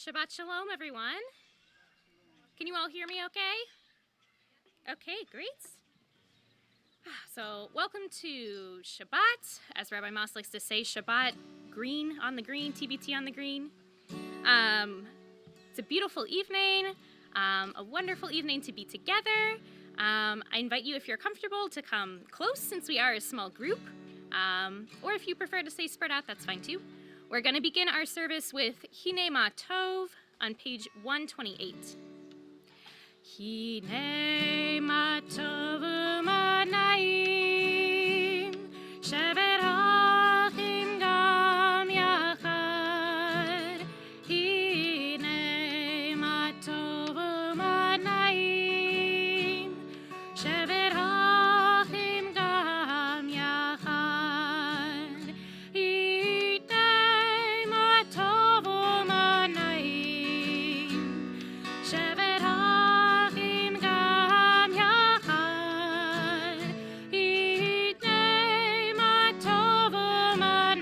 Shabbat Shalom, everyone. Can you all hear me okay? Okay, great. So, welcome to Shabbat. As Rabbi Moss likes to say, Shabbat, green on the green, TBT on the green. It's a beautiful evening, a wonderful evening to be together. I invite you, if you're comfortable, to come close since we are a small group. Or if you prefer to stay spread out, that's fine too. We're going to begin our service with Hine Ma Tov on page 128. Hine Ma Tov U'Manaim Shevet Achim Gam Yachad Hine Ma Tov U'Manaim Shevet Achim Gam Yachad Hine Ma Tov U'Manaim Shevet Achim Gam Yachad Hine Ma Tov U'Manaim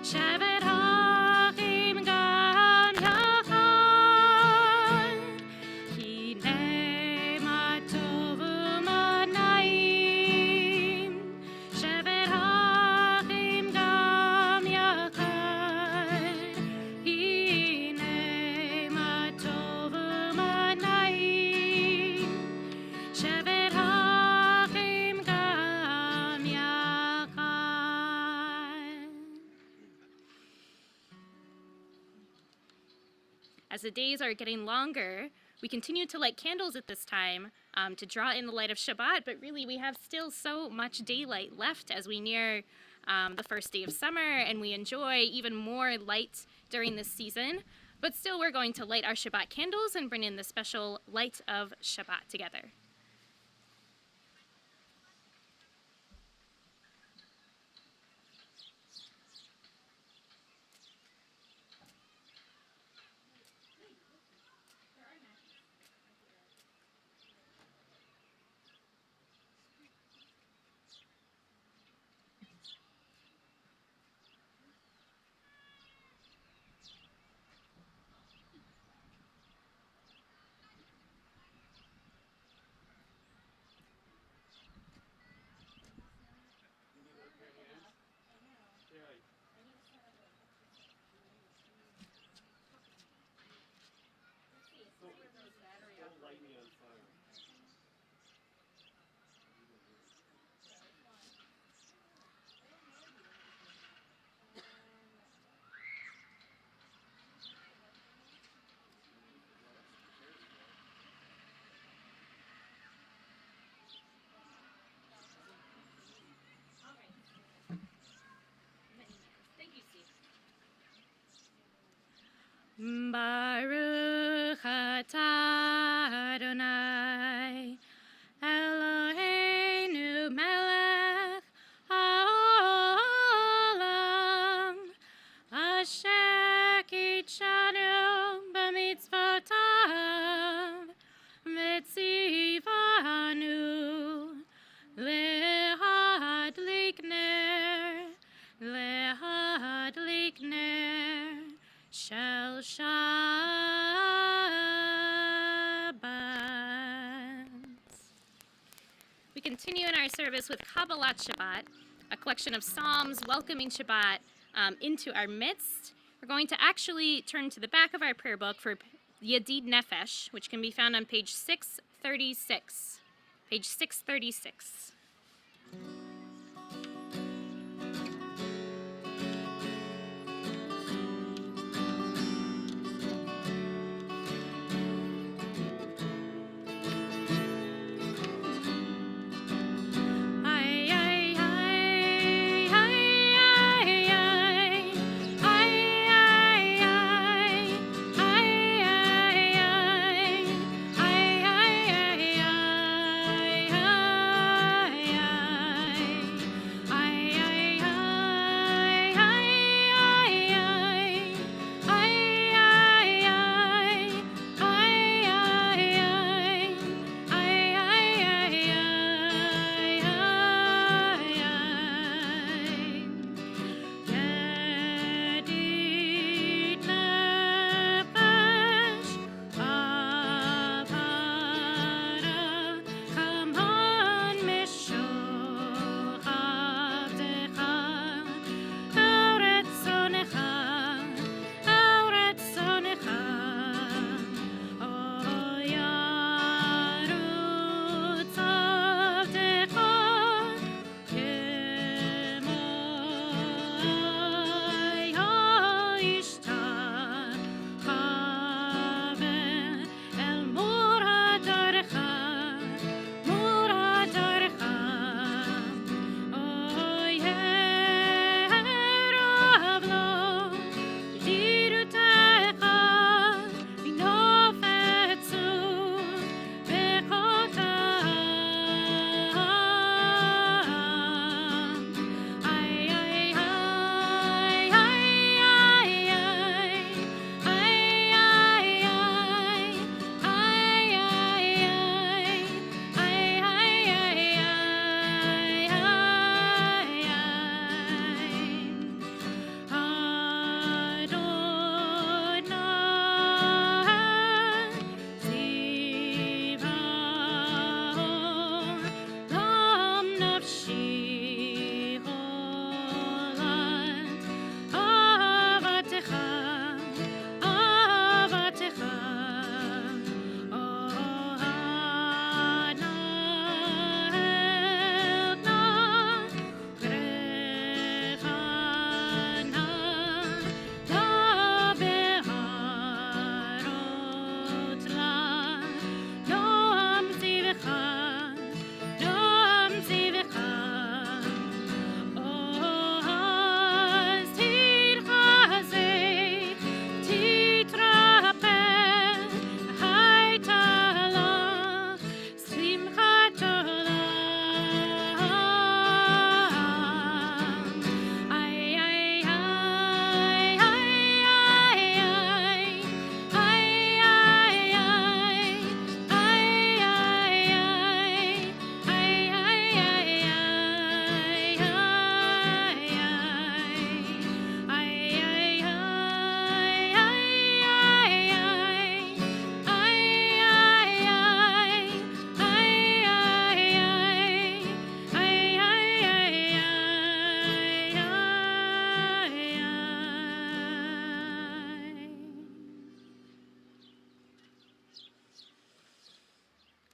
Shevet Achim Gam Yachad Hine Ma Tov U'Manaim Shevet Achim Gam Yachad Hine Ma Tov U'Manaim Shevet Achim Gam Yachad. As the days are getting longer, we continue to light candles at this time to draw in the light of Shabbat, but really we have still so much daylight left as we near the first day of summer, and we enjoy even more light during this season. But still, we're going to light our Shabbat candles and bring in the special light of Shabbat together. Baruch atah Adonai Eloheinu melech haolam asher kitshanu b'mitzvotav v'tzivanu lehadlik ner shel Shabbat. We continue in our service with Kabbalat Shabbat, a collection of psalms welcoming Shabbat into our midst. We're going to actually turn to the back of our prayer book for Yedid Nefesh, which can be found on page 636. Page 636.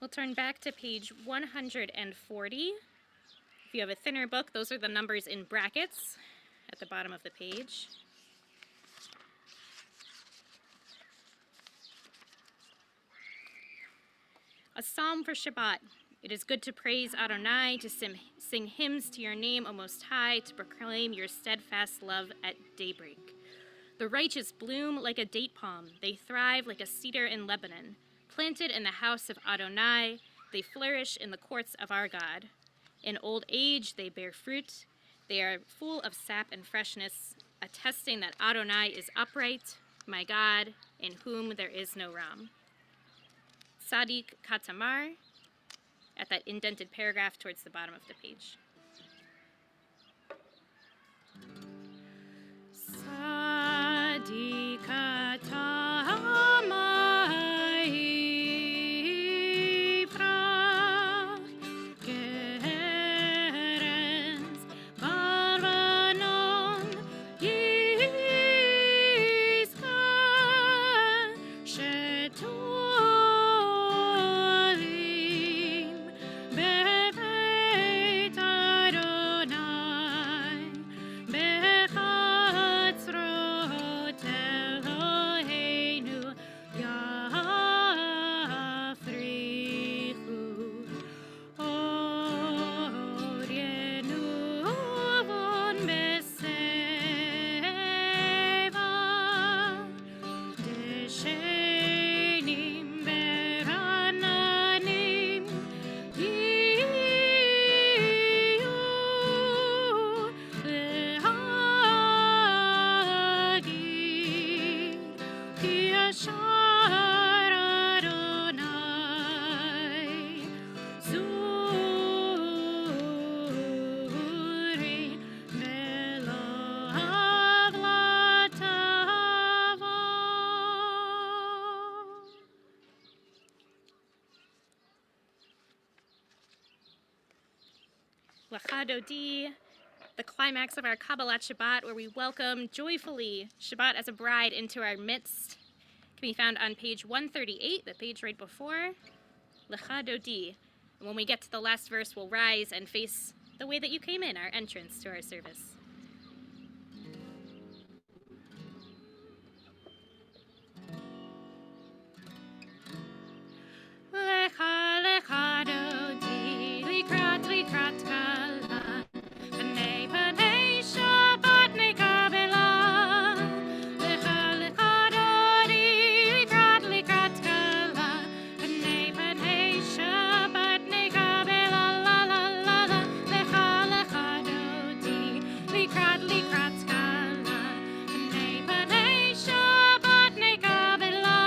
We'll turn back to page 140. If you have a thinner book, those are the numbers in brackets at the bottom of the page. A psalm for Shabbat. It is good to praise Adonai, to sing hymns to your name, O Most High, to proclaim your steadfast love at daybreak. The righteous bloom like a date palm. They thrive like a cedar in Lebanon. Planted in the house of Adonai, they flourish in the courts of our God. In old age, they bear fruit. They are full of sap and freshness, attesting that Adonai is upright, my God, in whom there is no wrong. Sadiq Katamar, at that indented paragraph towards the bottom of the page. Sadiq Katamar. L'chadodi, the climax of our Kabbalat Shabbat, where we welcome joyfully Shabbat as a bride into our midst, can be found on page 138, the page right before, L'chadodi. And when we get to the last verse, we'll rise and face the way that you came in, our entrance to our service. L'chadodi, likrat kala, b'nei Shabbat nekabela. L'chadodi, likrat kala, b'nei Shabbat nekabela. La la la la. L'chadodi, likrat kala, b'nei Shabbat nekabela.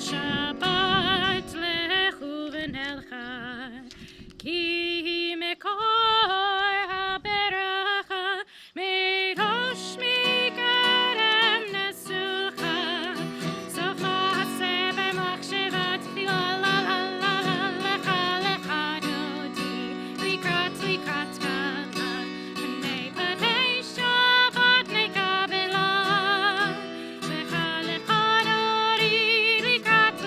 Shabbat lechu v'nelcha, ki mekor haberacha, meirosh mikarem nesucha, sof ma'aseh b'machshevat tefila. La la la la. Lecha dodi, likrat kala, b'nei Shabbat nekabela. Lecha dodi, likrat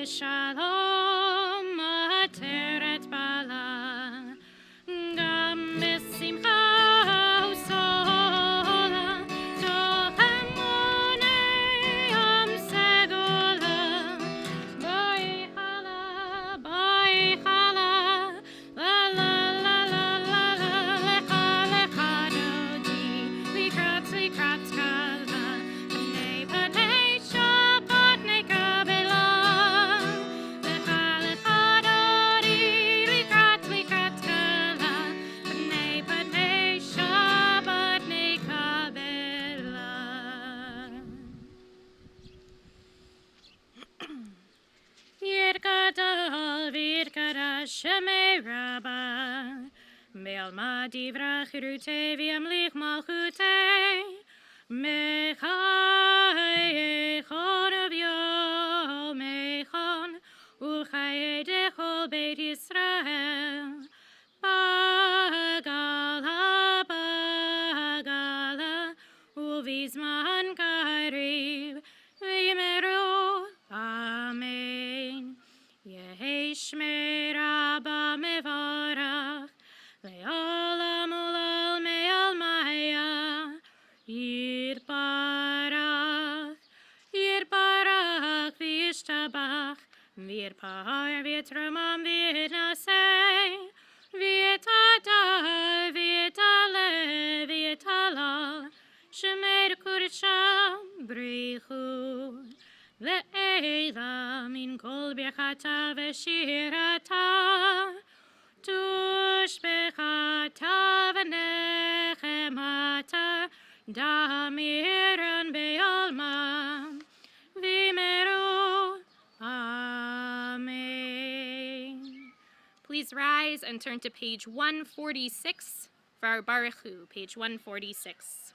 בשלום עטרת בעלה, גם בשמחה וסולה, תוך אמוני עם סגולה, בואי חלה, לה לה לה לה לה לה, לך לך דודי, לקראת כלה, פני פני שבת נקבלה, לך לך דודי, לקראת כלה, פני פני שבת נקבלה. יתגדל ויתקדש שמי רבה, בעלמא דברה חירותי וימליך מלכותי, מחייכון וביומייכון, וחיי דכל בית ישראל, בגלה ובזמן קריב, ויאמרו אמן. יהי שמי רבה מבורך, לעולם ולעולמי עלמיה, יתברך וישתבח, ויתפאר ויתרומם ויתנשא, ויתהדר ויתעלה ויתהלל, שמי קודשא בריחו, לעילה מן כל ברכתה ושירתה, תושבחתה ונחמתה, דמירן בעלמם, ויאמרו amen. Please rise and turn to page 146 for our Baruch Hu, page 146.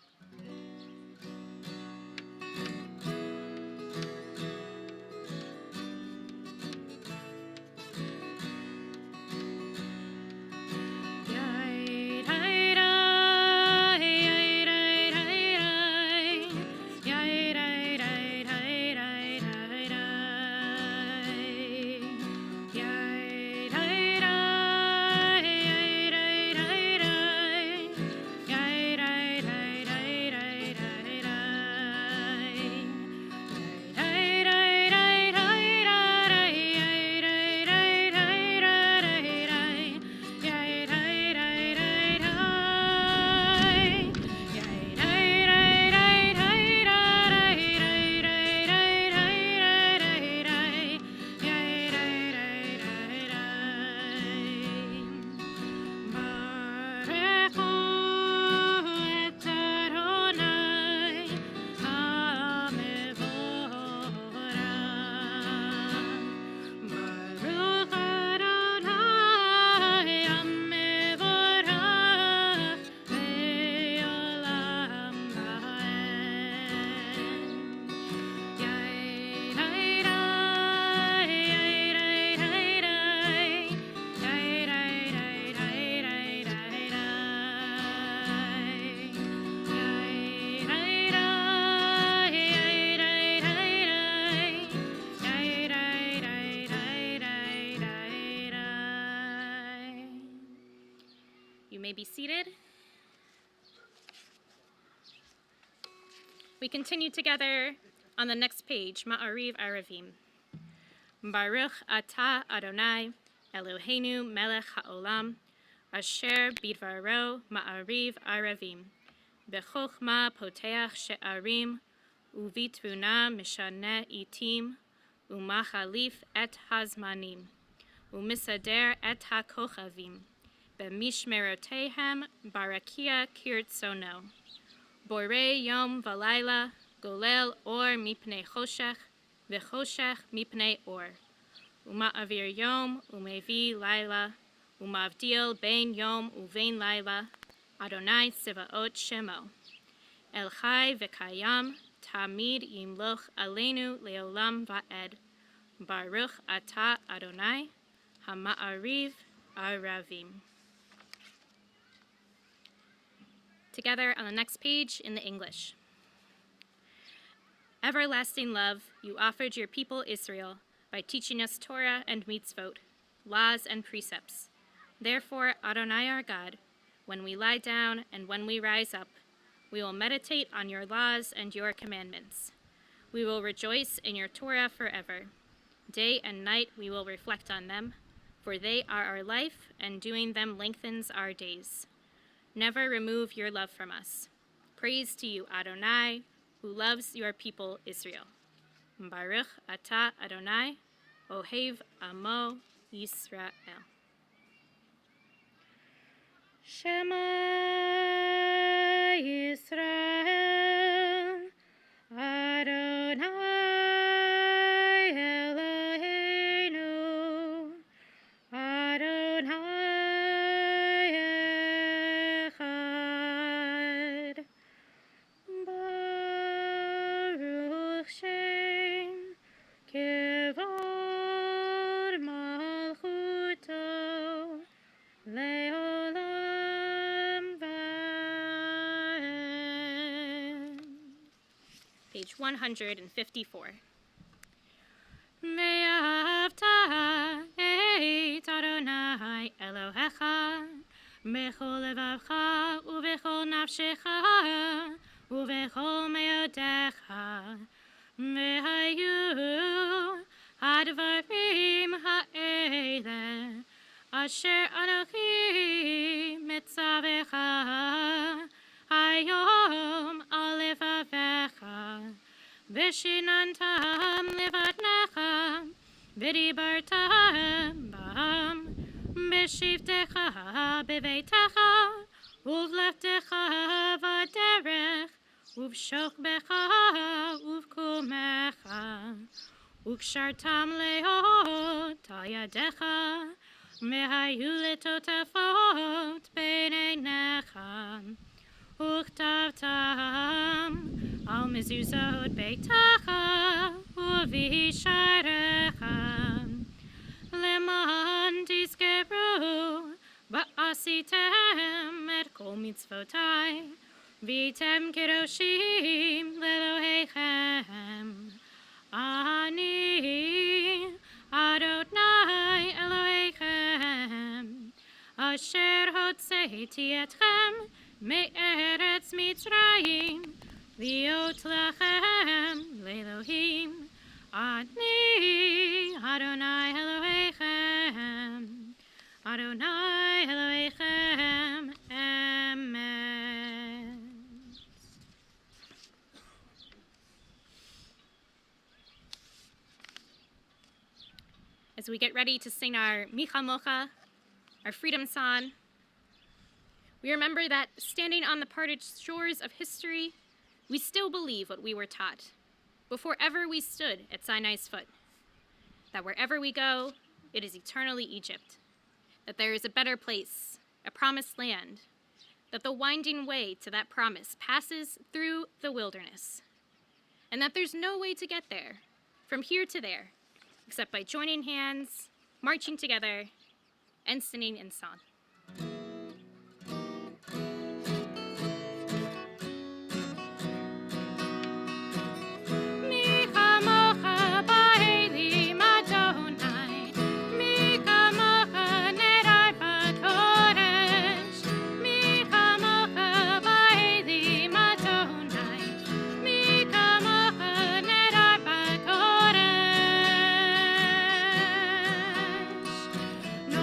May be seated. We continue together on the next page, Ma'ariv Aravim. Baruch atah Adonai, Eloheinu melech ha'olam, asher bidvaro Ma'ariv Aravim, bechokma poteach she'arim, uvitvuna mishane itim, umachalif et hazmanim, umisader et hakochavim, B'mishmerotehem barakia kirtsono. Borei yom v'layla, golel or mipnei choshech, v'choshech mipnei or. Uma'avir yom umevi layla, umavdil bein yom uvein layla, Adonai Tsevaot Shemo. El chai v'kayam, tamid yimloch aleinu leolam va'ed. Baruch atah Adonai, hama'ariv aravim. Together on the next page in the English. Everlasting love, you offered your people Israel, by teaching us Torah and mitzvot, laws and precepts. Therefore, Adonai our God, when we lie down and when we rise up, we will meditate on your laws and your commandments. We will rejoice in your Torah forever. Day and night we will reflect on them, for they are our life, and doing them lengthens our days. Never remove your love from us. Praise to you, Adonai, who loves your people Israel. Baruch atah Adonai, Ohev Amo Yisrael. Shema Yisrael, Adonai Eloheinu, Adonai Echad. Baruch Shem Kevod Malchuto Leolam Vaed. Page 154. Ve'ahavta et Adonai Elohecha bechol levavcha uvechol nafshecha uvechol meodecha vehayu hadvarim ha'ele asher anochi mitzavecha hayom alevavecha vishinantam levatnecha vidibartam bam bishivtecha beveitecha uvleftecha vaderech uvshokbecha uvkumecha ukshartam leot tayadecha mehayu letotafot beineinecha uktavtam al mezuzot beitacha uvisharecha leman tiskeru va'asitem et kol mitzvotai vitem kedoshim lelohechem ani Adonai Elohechem asher hotzeiti etchem me'eretz Mitzrayim liot lachem le'elohim ani Adonai Elohechem Adonai Elohechem Amen. As we get ready to sing our Micha Mocha, our freedom song, we remember that standing on the parted shores of history, we still believe what we were taught before ever we stood at Sinai's foot, that wherever we go, it is eternally Egypt, that there is a better place, a promised land, that the winding way to that promise passes through the wilderness, and that there's no way to get there, from here to there, except by joining hands, marching together, and singing in song. No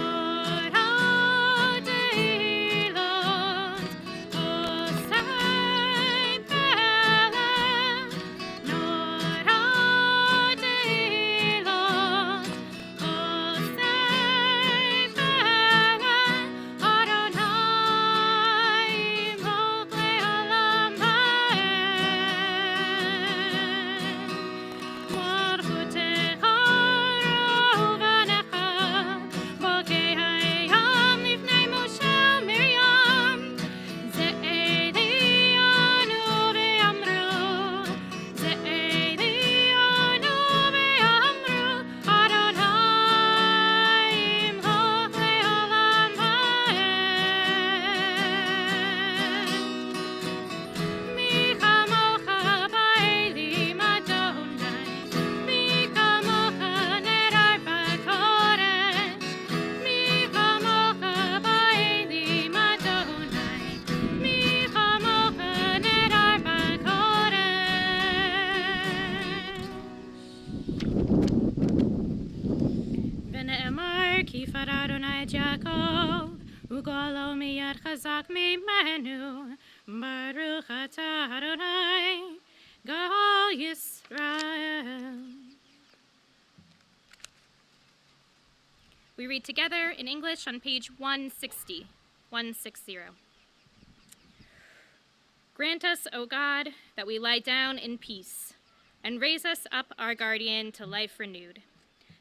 Adonai Jacob, ugolo miyad chazak mimenu, Baruch atah Adonai, Gal Yisrael. We read together in English on page 160. 160. Grant us, O God, that we lie down in peace, and raise us up our guardian to life renewed.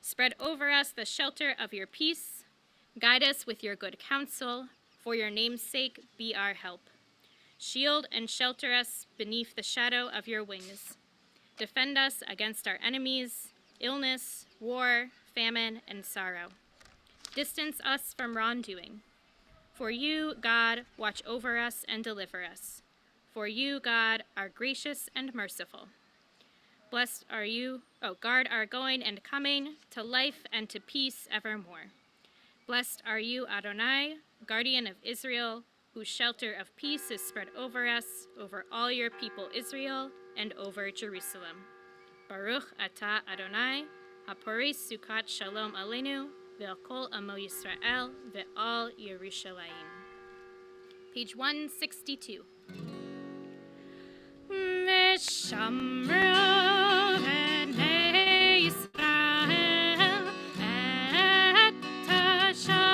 Spread over us the shelter of your peace. Guide us with your good counsel. For your name's sake, be our help. Shield and shelter us beneath the shadow of your wings. Defend us against our enemies, illness, war, famine, and sorrow. Distance us from wrongdoing. For you, God, watch over us and deliver us. For you, God, are gracious and merciful. Blessed are you, guard our going and coming to life and to peace evermore. Blessed are you, Adonai, guardian of Israel, whose shelter of peace is spread over us, over all your people Israel, and over Jerusalem. Baruch atah Adonai, haporis sukat shalom aleinu, ve'al amo Yisrael, ve'al Yerushalayim. Page 162. V'shamru b'nei Yisrael et ha-Shabbat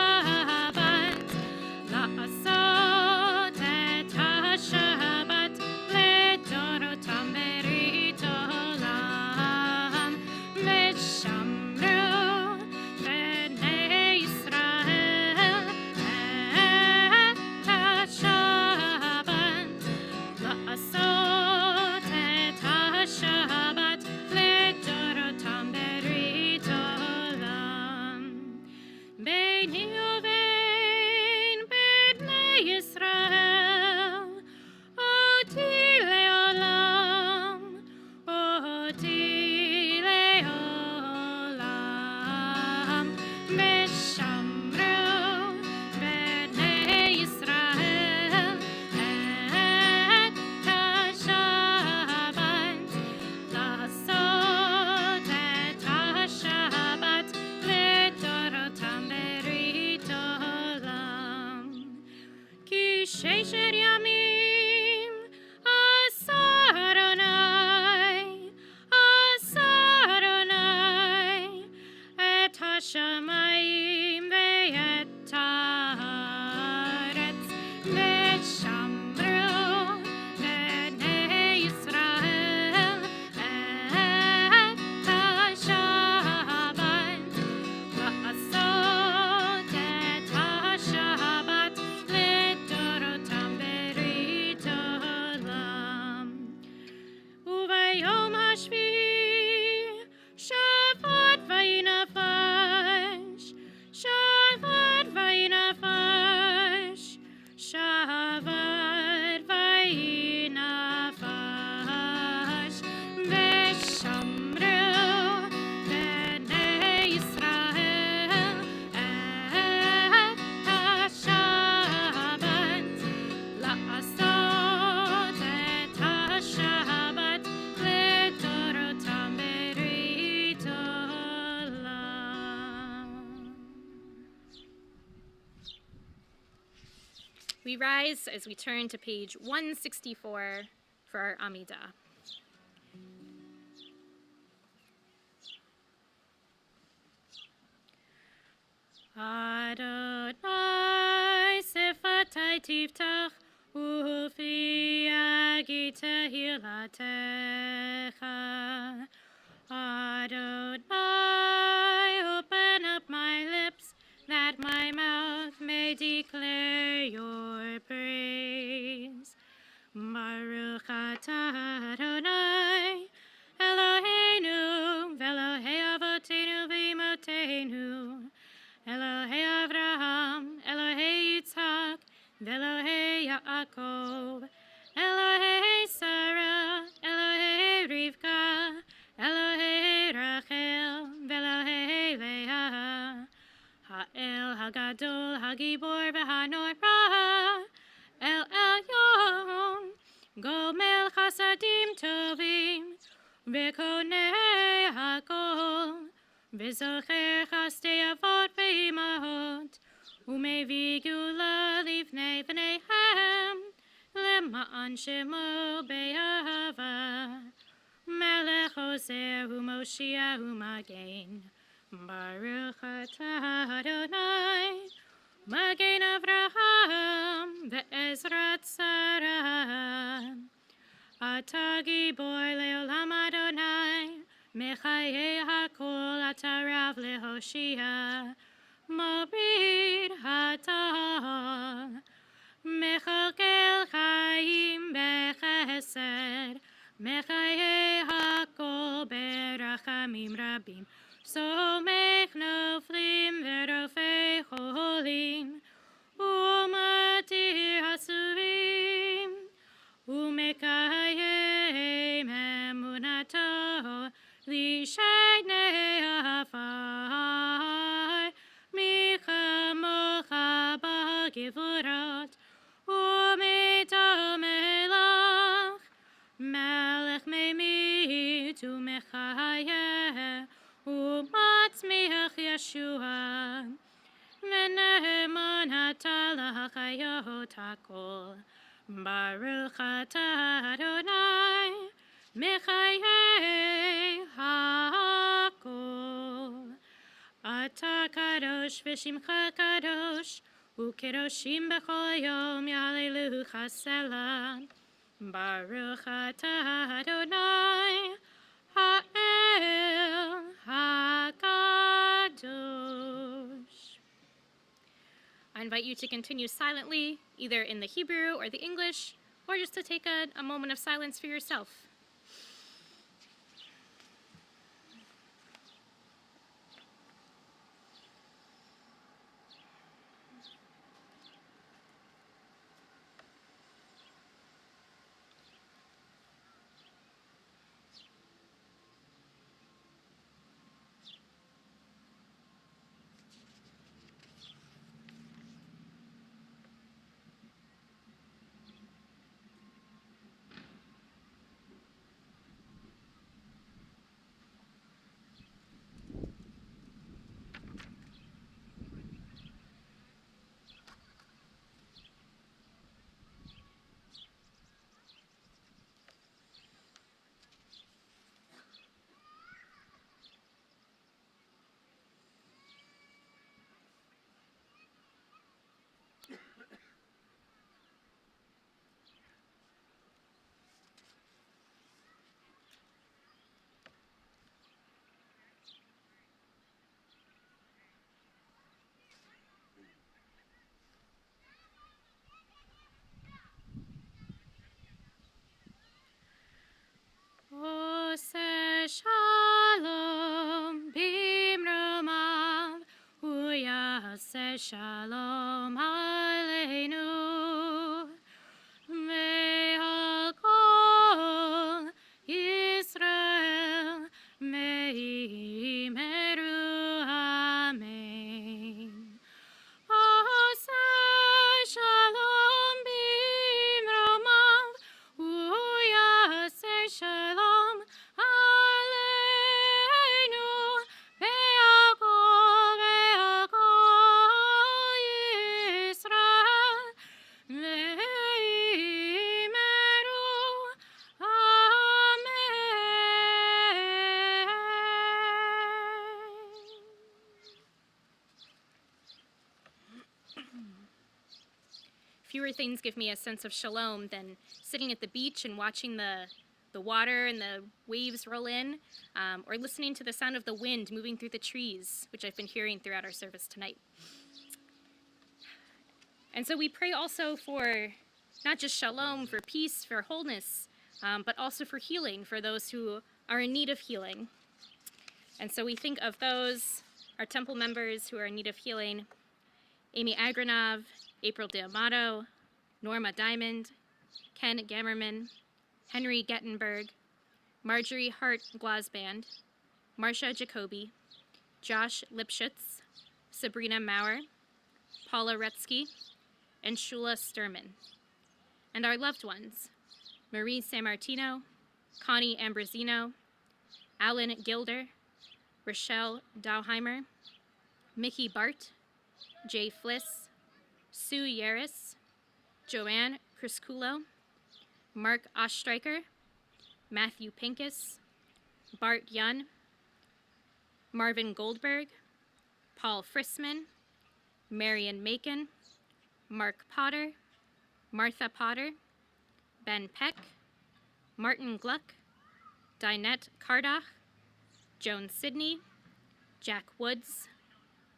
la'asot et ha-Shabbat le'dorotam berit olam. V'shamru b'nei Yisrael et ha-Shabbat la'asot et ha-Shabbat le'dorotam berit olam. Beini uvein b'nei Yisrael, oti le'olam, oti le'olam. V'shamru b'nei Yisrael et ha-Shabbat la'asot et ha-Shabbat le'dorotam berit olam. Ki sheishet yamim asa Adonai et ha-shamayim ve'et haaretz. V'shamru b'nei Yisrael et ha-Shabbat la'asot et ha-Shabbat le'dorotam berit olam. Uvayom hashvi Shabbat vayinafash, Shabbat vayinafash, Shabbat vayinafash. V'shamru b'nei Yisrael et ha-Shabbat la'asot et ha-Shabbat le'dorotam berit olam. We rise as we turn to page 164 for our Amidah. Adonai sifatai tiftach ufi agita hilatecha. Adonai, open up my lips, that my mouth may declare your praise. Baruch atah Adonai, Eloheinu, v'Elohei avotenu v'imotenu, Elohei Avraham, Elohei Yitzhak, v'Elohei Yaakov, Elohei Sarah, Elohei Rivka, Elohei Rachel, v'Elohei Leah, Ha'el Hagadol, Hagibor v'Hanorah, El Elyon, Gomel Chasadim Tovim, V'Konei Hakol, וזוכר חסדי אבות ואימהות, ומביא גאולה לבני בניהם, למען שמו באהבה. מלך עוזר ומושיע ומגן, ברוך אתה אדוני, מגן אברהם ועזרת שרה. אתה גיבור לעולם אדוני, מחיי הכל אתה רב להושיע, מוריד הטל, מכלכל חיים בחסד, מחיי הכל ברחמים רבים, סומך נופלים ורופא חולים, ומתיר אסורים, ומקיים אמונתו לשני עפר. מי כמוך בגבורות ומיתו מלך, מלך ממית ומחיה ומצמיח ישועה, ונאמן אתה לחיות הכל. ברוך אתה אדוני מחיי הכל. אתה קדוש ושמך קדוש, וקדושים בכל יום יהללוך סלה. ברוך אתה אדוני האל הקדוש. I invite you to continue silently, either in the Hebrew or the English, or just to take a moment of silence for yourself. עושה שלום במרומיו, הוא יעשה שלום עלינו, ועל כל ישראל מהימרו אמן. עושה שלום במרומיו, הוא יעשה שלום עלינו, ועל כל ישראל מהימרו אמן. Fewer things give me a sense of shalom than sitting at the beach and watching the water and the waves roll in, or listening to the sound of the wind moving through the trees, which I've been hearing throughout our service tonight. And so we pray also for not just shalom, for peace, for wholeness, but also for healing, for those who are in need of healing. And so we think of those, our temple members who are in need of healing: Amy Agranov, April D'Amato, Norma Diamond, Ken Gammerman, Henry Gettenberg, Marjorie Hart Glasband, Marcia Jacoby, Josh Lipschutz, Sabrina Maurer, Paula Retzky, and Shula Sturman. And our loved ones: Marie Sammartino, Connie Ambrosino, Alan Gilder, Rochelle Dowheimer, Mickey Bart, Jay Fliss, Sue Yaris, Joanne Crisculo, Mark Ostreicher, Matthew Pincus, Bart Yun, Marvin Goldberg, Paul Frisman, Marion Macon, Mark Potter, Martha Potter, Ben Peck, Martin Gluck, Dinette Cardach, Joan Sidney, Jack Woods,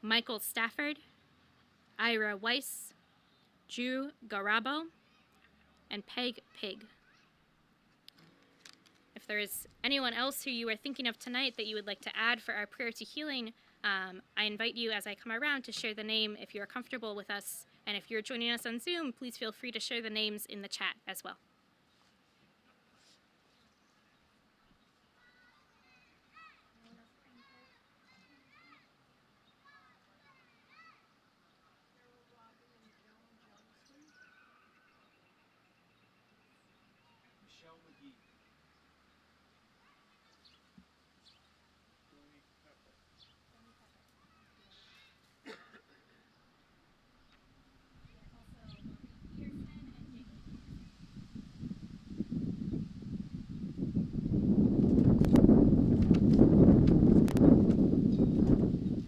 Michael Stafford, Ira Weiss, Drew Garabo, and Peg Pig. If there is anyone else who you are thinking of tonight that you would like to add for our prayer to healing, I invite you as I come around to share the name if you're comfortable with us. And if you're joining us on Zoom, please feel free to share the names in the chat as well.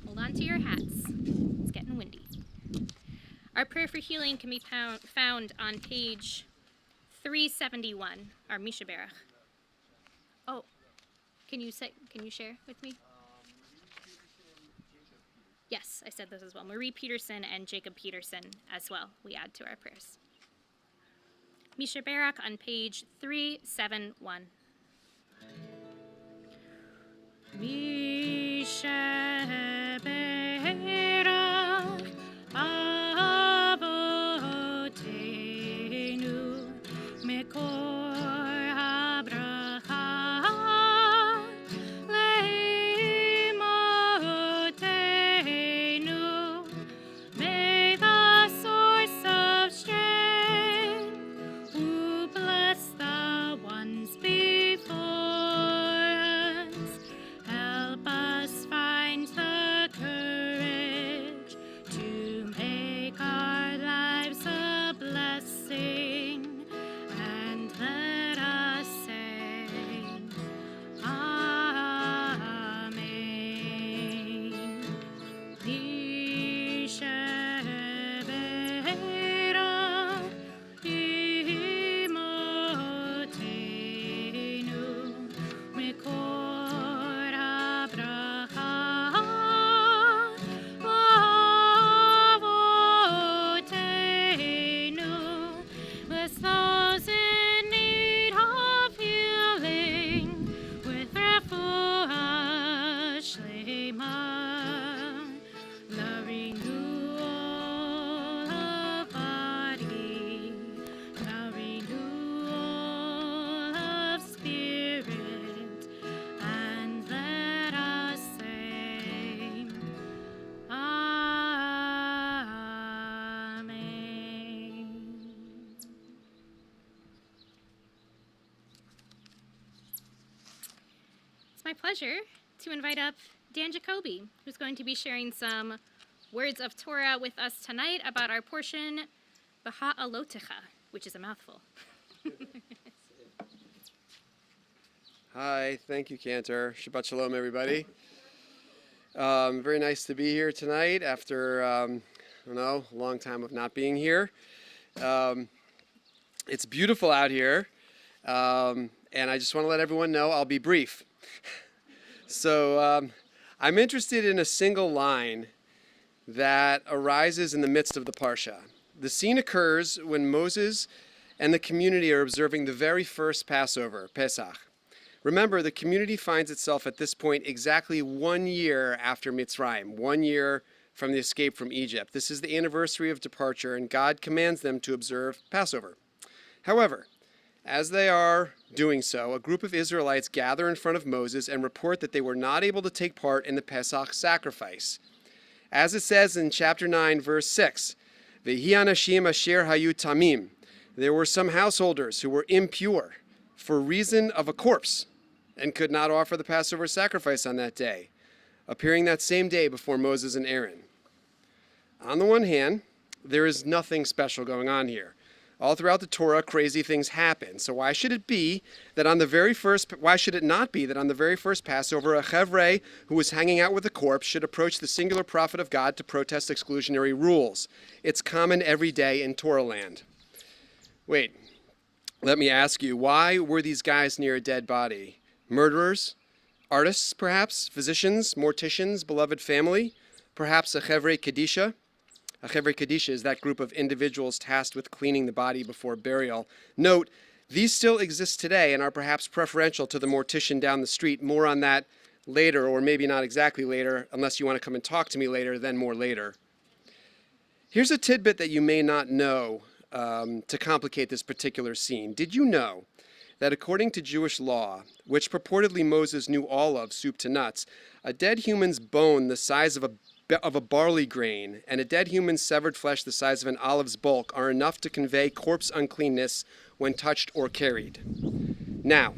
Hold on to your hats. It's getting windy. Our prayer for healing can be found on page 371, our Misha Berach. Oh, can you share with me? Yes, I said this as well. Marie Peterson and Jacob Peterson as well, we add to our prayers. Misha Barak on page 371. Misha Barak Avotenu Mekor Habracha Leimotenu. May the source of strength who bless the ones before us help us find the courage to make our lives a blessing, and let us say Amen. Yishebera imotenu mekor habracha avotenu. Bless those in need of healing with refuah shlema, the renewal of body, the renewal of spirit, and let us say Amen. It's my pleasure to invite up Dan Jacoby, who's going to be sharing some words of Torah with us tonight about our portion, Baha'alotecha, which is a mouthful. Hi, thank you, Cantor. Shabbat Shalom, everybody. Very nice to be here tonight after, a long time of not being here. It's beautiful out here, and I just want to let everyone know I'll be brief. So I'm interested in a single line that arises in the midst of the Parsha. The scene occurs when Moses and the community are observing the very first Passover, Pesach. Remember, the community finds itself at this point exactly 1 year after Mitzrayim, 1 year from the escape from Egypt. This is the anniversary of departure, and God commands them to observe Passover. However, as they are doing so, a group of Israelites gather in front of Moses and report that they were not able to take part in the Pesach sacrifice. As it says in chapter 9, verse 6, V'hi anashim asher hayu tamim. There were some householders who were impure for reason of a corpse and could not offer the Passover sacrifice on that day. appearing that same day before Moses and Aaron. On the one hand, there is nothing special going on here. All throughout the Torah, crazy things happen. So why should it not be that on the very first Passover, a Chevre who was hanging out with a corpse should approach the singular prophet of God to protest exclusionary rules? It's common every day in Torah land. Wait, let me ask you, why were these guys near a dead body? Murderers? Artists, perhaps? Physicians? Morticians? Beloved family? Perhaps a Chevre Kadisha? A Chevre Kadisha is that group of individuals tasked with cleaning the body before burial. Note, these still exist today and are perhaps preferential to the mortician down the street. More on that later, or maybe not exactly later, unless you want to come and talk to me later, then more later. Here's a tidbit that you may not know to complicate this particular scene. Did you know that according to Jewish law, which purportedly Moses knew all of, soup to nuts, a dead human's bone the size of a barley grain and a dead human's severed flesh the size of an olive's bulk are enough to convey corpse uncleanness when touched or carried? Now,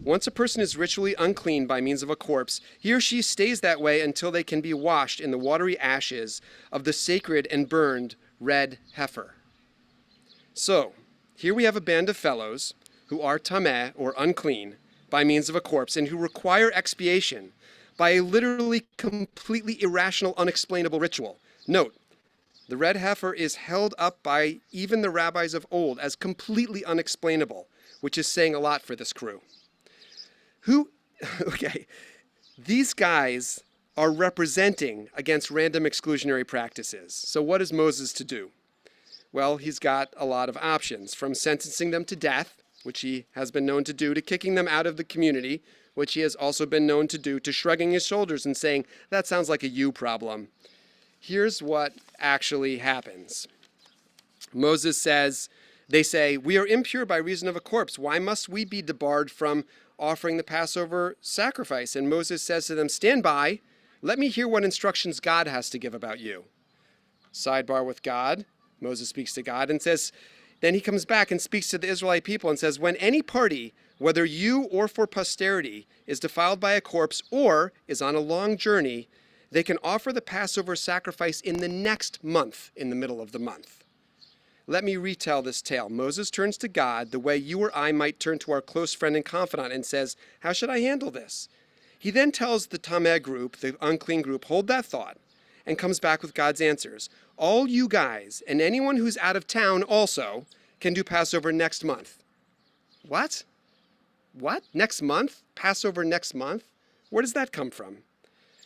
once a person is ritually unclean by means of a corpse, he or she stays that way until they can be washed in the watery ashes of the sacred and burned red heifer. So, here we have a band of fellows who are tameh, or unclean, by means of a corpse, and who require expiation by a literally completely irrational, unexplainable ritual. Note, the red heifer is held up by even the rabbis of old as completely unexplainable, which is saying a lot for this crew. These guys are representing against random exclusionary practices. So what is Moses to do? Well, he's got a lot of options, from sentencing them to death, which he has been known to do, to kicking them out of the community, which he has also been known to do, to shrugging his shoulders and saying, that sounds like a you problem. Here's what actually happens. Moses says, they say, we are impure by reason of a corpse. Why must we be debarred from offering the Passover sacrifice? And Moses says to them, stand by. Let me hear what instructions God has to give about you. Sidebar with God. Moses speaks to God and says, then he comes back and speaks to the Israelite people and says, when any party, whether you or for posterity, is defiled by a corpse or is on a long journey, they can offer the Passover sacrifice in the next month, in the middle of the month. Let me retell this tale. Moses turns to God the way you or I might turn to our close friend and confidant and says, how should I handle this? He then tells the tameh group, the unclean group, hold that thought, and comes back with God's answers. All you guys and anyone who's out of town also can do Passover next month. What? What? Next month? Passover next month? Where does that come from?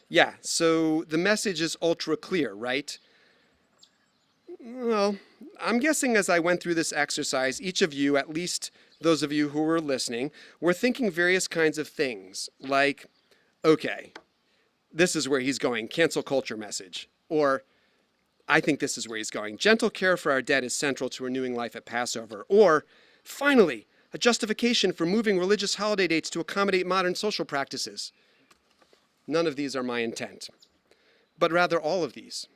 Yeah, so the message is ultra clear, right? Well, I'm guessing as I went through this exercise, each of you, at least those of you who were listening, were thinking various kinds of things, like, okay, this is where he's going, cancel culture message. Or, I think this is where he's going, gentle care for our dead is central to renewing life at Passover. Or, finally, a justification for moving religious holiday dates to accommodate modern social practices. None of these are my intent, but rather all of these.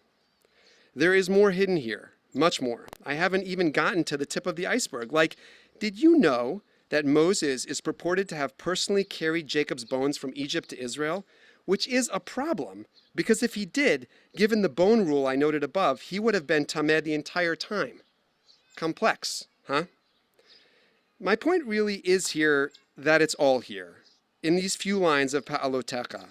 There is more hidden here, much more. I haven't even gotten to the tip of the iceberg. Like, did you know that Moses is purported to have personally carried Jacob's bones from Egypt to Israel? Which is a problem, because if he did, given the bone rule I noted above, he would have been tameh the entire time. Complex, huh? My point really is here that it's all here, in these few lines of Pa'alotecha.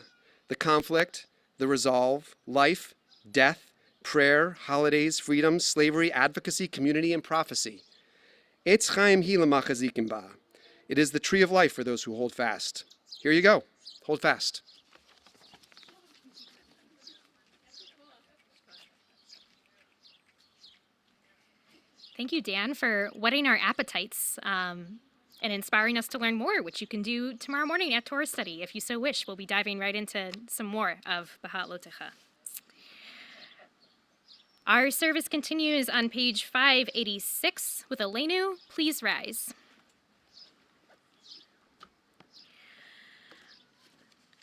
The conflict, the resolve, life, death, prayer, holidays, freedom, slavery, advocacy, community, and prophecy. Etz chaim hi l'machazikim ba. It is the tree of life for those who hold fast. Here you go. Hold fast. Thank you, Dan, for whetting our appetites and inspiring us to learn more, which you can do tomorrow morning at Torah study. If you so wish, we'll be diving right into some more of B'hat Lotecha. Our service continues on page 586 with Elenu. Please rise.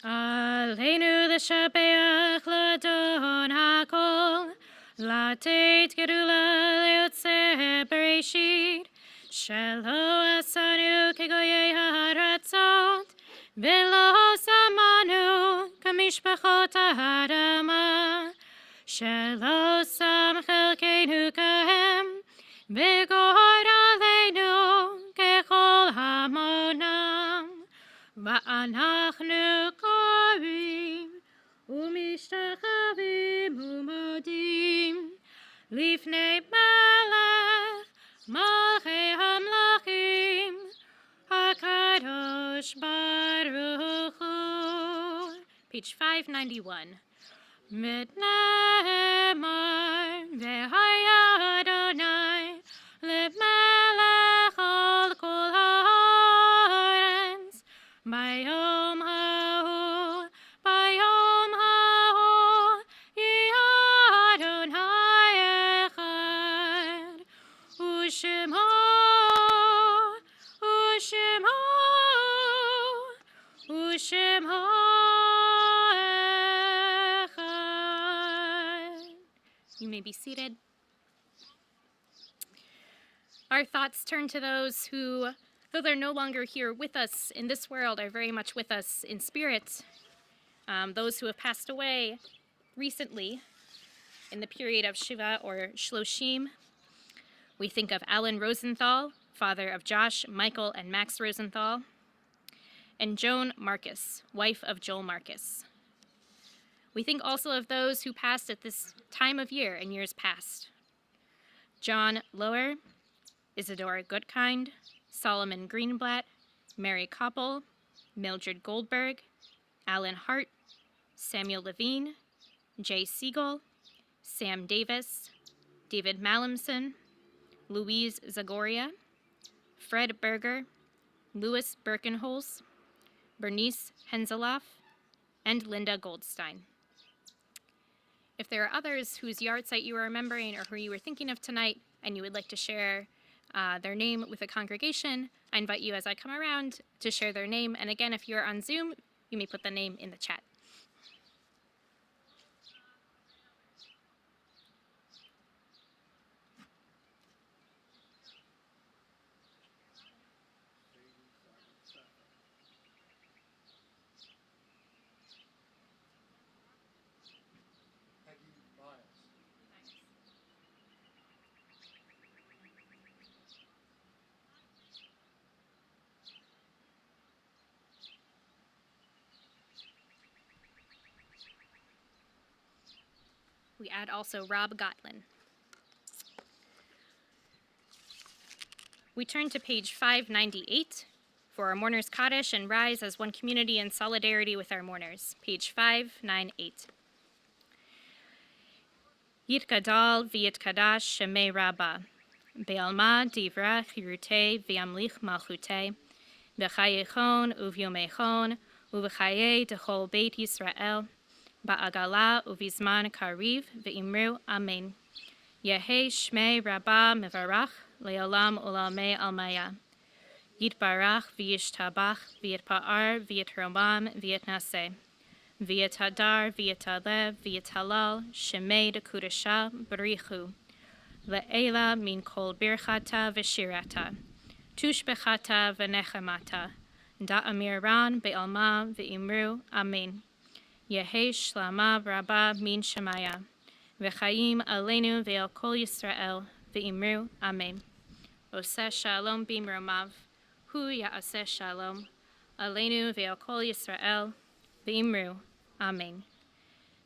Aleinu l'shabeach l'adon hakol, lateit gerula leotze bereshit, shelo asanu kegoyei haratzot, velo samanu kamishpachot חלקות האדמה, שלא שם חלקנו כהם, וגוד עלינו ככל המונם, ואנחנו קוראים ומשתחווים ומודים לפני מלך מלכי המלכים, הקדוש ברוך הוא. Page 591. ונאמר, והיה אדוני למלך על כל הארץ, ביום ההוא, ביום ההוא, יהיה אדוני אחד, ושמו, ושמו, ושמו אחד. You may be seated. Our thoughts turn to those who, though they're no longer here with us in this world, are very much with us in spirit. Those who have passed away recently in the period of Shiva or Shloshim. We think of Alan Rosenthal, father of Josh, Michael, and Max Rosenthal, and Joan Marcus, wife of Joel Marcus. We think also of those who passed at this time of year in years past. John Lower, Isadora Goodkind, Solomon Greenblatt, Mary Koppel, Mildred Goldberg, Alan Hart, Samuel Levine, Jay Siegel, Sam Davis, David Mallamson, Louise Zagoria, Fred Berger, Louis Birkenholz, Bernice Henzeloff, and Linda Goldstein. If there are others whose yard site you are remembering or who you were thinking of tonight and you would like to share their name with the congregation, I invite you as I come around to share their name. And again, if you're on Zoom, you may put the name in the chat. We add also Rob Gotlin. We turn to page 598 for our Mourners Kaddish and rise as one community in solidarity with our mourners. Page 598. Yitgadal v'yitkadash shemei Rabbah, be'alma divra chirute v'yamlich malchute, v'chayechon uvyomechon, uv'chaye dechol beit Yisrael, ba'agala uvizman kariv v'imru amen. Yehei shmei Rabbah mevarach le'olam ulamei almaya. Yitbarach v'yishtabach v'yitpa'ar v'yitromam v'yitnaseh. V'yitadar v'yitalev v'yitalal shemei dekudasha b'richu. Le'ela min kol birchata v'shirata. Tushbechata v'nechemata. Da'amiran be'alma v'imru amen. Yehei shlama Rabbah min shemaya. V'chaim aleinu ve'al kol Yisrael v'imru amen. Oseh shalom b'imromav. Hu ya'aseh shalom. Aleinu ve'al kol Yisrael v'imru amen.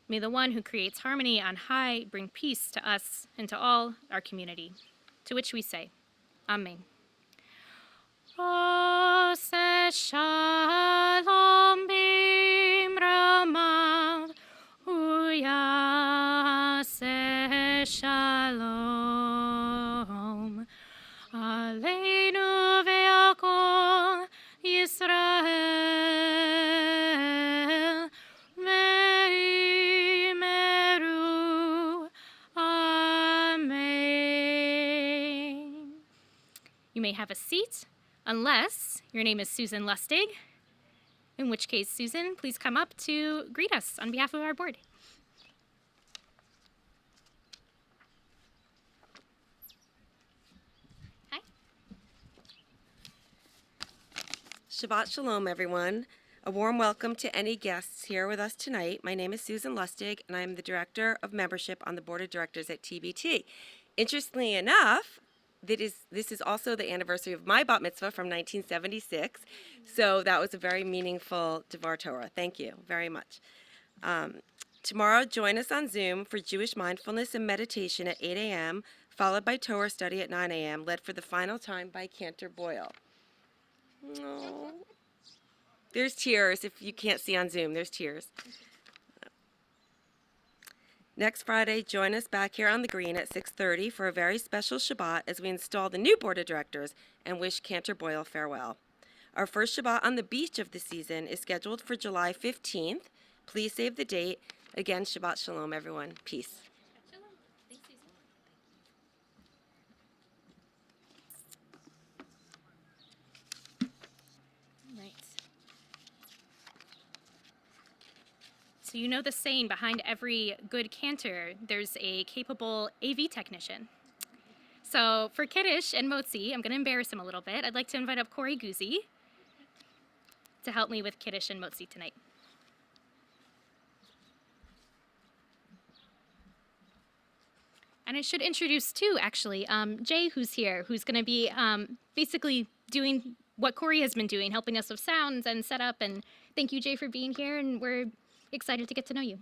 May the one who creates harmony on high bring peace to us and to all our community. To which we say, amen. Oseh shalom b'imromav. Hu ya'aseh shalom. Aleinu ve'al kol Yisrael ve'imeru amen. You may have a seat, unless your name is Susan Lustig, in which case, Susan, please come up to greet us on behalf of our board. Shabbat Shalom, everyone. A warm welcome to any guests here with us tonight. My name is Susan Lustig, and I'm the Director of Membership on the Board of Directors at TBT. Interestingly enough, this is also the anniversary of my bat mitzvah from 1976, so that was a very meaningful Devar Torah. Thank you very much. Tomorrow, join us on Zoom for Jewish mindfulness and meditation at 8 a.m., followed by Torah study at 9 a.m., led for the final time by Cantor Boyle. Oh. There's tears. If you can't see on Zoom, there's tears. Next Friday, join us back here on the green at 6:30 for a very special Shabbat as we install the new Board of Directors and wish Cantor Boyle farewell. Our first Shabbat on the beach of the season is scheduled for July 15th. Please save the date. Again, Shabbat Shalom, everyone. Peace. So you know the saying, behind every good cantor, there's a capable AV technician. So for Kiddush and Motzi, I'm going to embarrass him a little bit. I'd like to invite up Corey Guzzi to help me with Kiddush and Motzi tonight. And I should introduce too, actually, Jay, who's here, who's going to be basically doing what Corey has been doing, helping us with sounds and setup. And thank you, Jay, for being here, and we're excited to get to know you.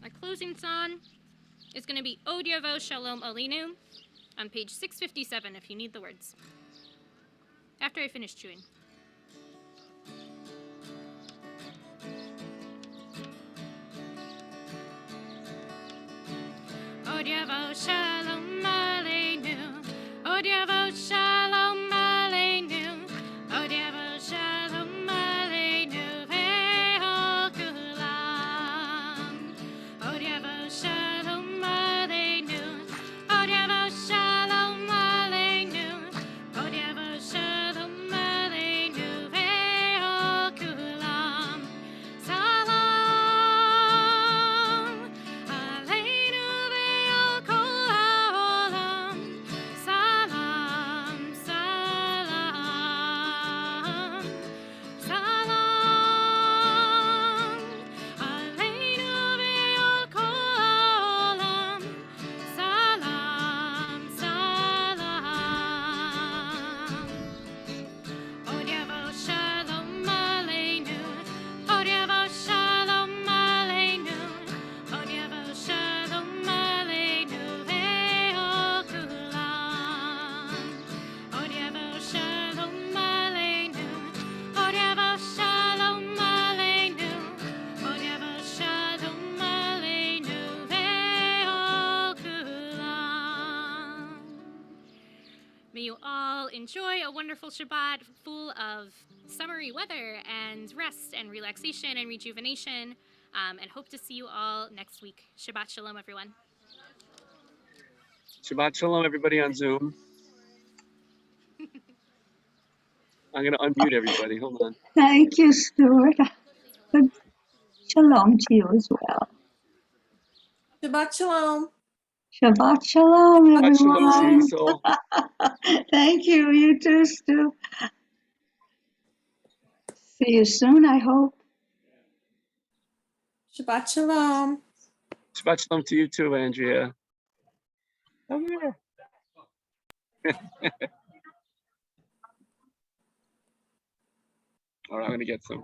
Our closing song is going to be Od Yavo Shalom Aleinu on page 657 if you need the words. After I finish chewing. Od Yavo Shalom Aleinu, Od Yavo Shalom Aleinu, Od Yavo Shalom Aleinu ve'ol kulam. Od Yavo Shalom Aleinu, Od Yavo Shalom Aleinu, Od Yavo Shalom Aleinu ve'ol kulam. Salam Aleinu ve'ol kol ha'olam. Salam all enjoy a wonderful Shabbat full of summery weather and rest and relaxation and rejuvenation, and hope to see you all next week. Shabbat Shalom, everyone. Shabbat Shalom, everybody on Zoom. I'm going to unmute everybody. Hold on. Thank you, Stuart. Good shalom to you as well. Shabbat Shalom. Shabbat shalom, Shabbat Shalom, everyone. Cecil. Thank you. You too, Stu. See you soon, I hope. Shabbat Shalom. Shabbat Shalom to you too, Andrea. Oh, yeah. All right, I'm going to get some.